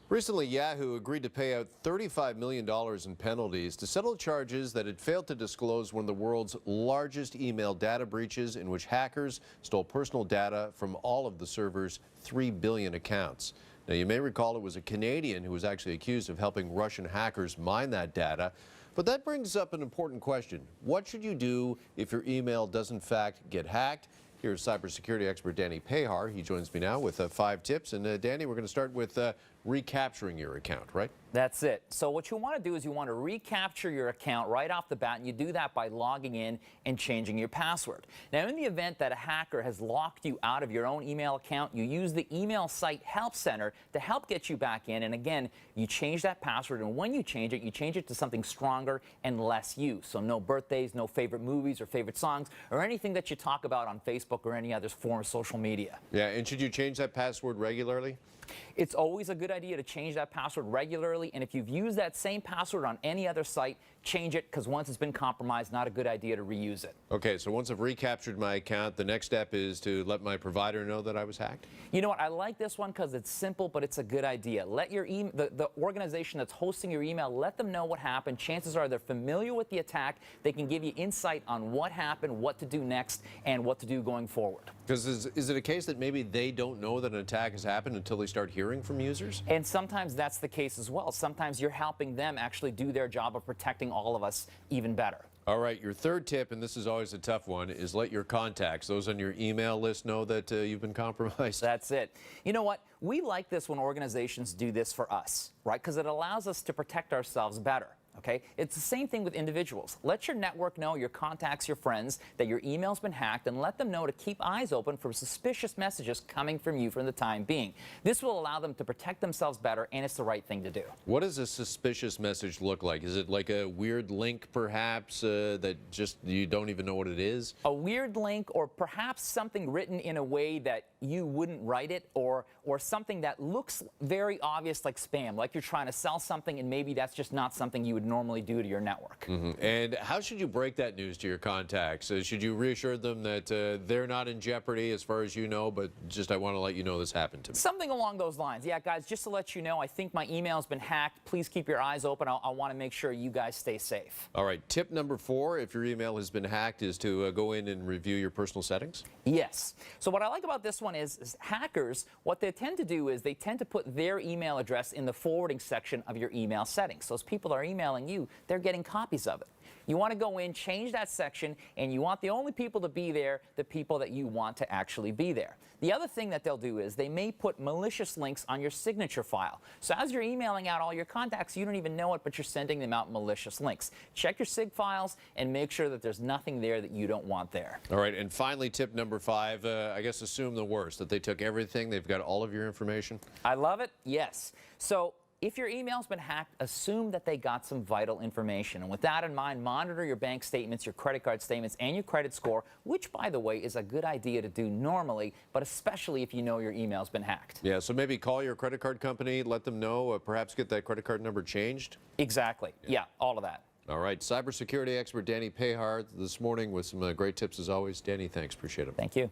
Recently, Yahoo agreed to pay out $35 million in penalties to settle charges that it failed to disclose one of the world's largest email data breaches, in which hackers stole personal data from all of the server's 3 billion accounts. Now, you may recall it was a Canadian who was actually accused of helping Russian hackers mine that data. But that brings up an important question. What should you do if your email does in fact get hacked? Here's cybersecurity expert Danny Pahar. He joins me now with 5 tips. And Danny, we're going to start with recapturing your account, right? That's it. So what you want to do is you want to recapture your account right off the bat, and you do that by logging in and changing your password. Now, in the event that a hacker has locked you out of your own email account, you use the email site Help Center to help get you back in. And again, you change that password, and when you change it to something stronger and less used. So no birthdays, no favorite movies or favorite songs, or anything that you talk about on Facebook or any other form of social media. Yeah, and should you change that password regularly? It's always a good idea to change that password regularly, and if you've used that same password on any other site, change it, because once it's been compromised, not a good idea to reuse it. Okay, so once I've recaptured my account, the next step is to let my provider know that I was hacked? You know what, I like this one because it's simple, but it's a good idea. Let your the organization that's hosting your email, let them know what happened. Chances are they're familiar with the attack. They can give you insight on what happened, what to do next, and what to do going forward. Because is it a case that maybe they don't know that an attack has happened until they start hearing from users? And sometimes that's the case as well. Sometimes you're helping them actually do their job of protecting all of us even better. All right, your third tip, and this is always a tough one, is let your contacts, those on your email list, know that you've been compromised. That's it. You know what? We like this when organizations do this for us, right? Because it allows us to protect ourselves better. Okay? It's the same thing with individuals. Let your network know, your contacts, your friends, that your email's been hacked, and let them know to keep eyes open for suspicious messages coming from you for the time being. This will allow them to protect themselves better, and it's the right thing to do. What does a suspicious message look like? Is it like a weird link, perhaps, that just you don't even know what it is? A weird link, or perhaps something written in a way that you wouldn't write it, or something that looks very obvious like spam, like you're trying to sell something, and maybe that's just not something you would normally do to your network. And how should you break that news to your contacts? Should you reassure them that they're not in jeopardy as far as you know, but just I want to let you know this happened to me? Something along those lines. Yeah, guys, just to let you know, I think my email's been hacked. Please keep your eyes open. I want to make sure you guys stay safe. All right, tip number 4, if your email has been hacked, is to go in and review your personal settings? Yes. So what I like about this one is hackers, what they tend to do is they tend to put their email address in the forwarding section of your email settings. So as people are emailing you, they're getting copies of it. You want to go in, change that section, and you want the only people to be there, the people that you want to actually be there. The other thing that they'll do is they may put malicious links on your signature file. So as you're emailing out all your contacts, you don't even know it, but you're sending them out malicious links. Check your sig files and make sure that there's nothing there that you don't want there. All right, and finally, tip number 5, I guess assume the worst, that they took everything, they've got all of your information? I love it, yes. So if your email's been hacked, assume that they got some vital information. And with that in mind, monitor your bank statements, your credit card statements, and your credit score, which, by the way, is a good idea to do normally, but especially if you know your email's been hacked. Yeah, so maybe call your credit card company, let them know, perhaps get that credit card number changed? Exactly. Yeah, all of that. All right, cybersecurity expert Danny Pahar this morning with some great tips as always. Danny, thanks. Appreciate it. Thank you.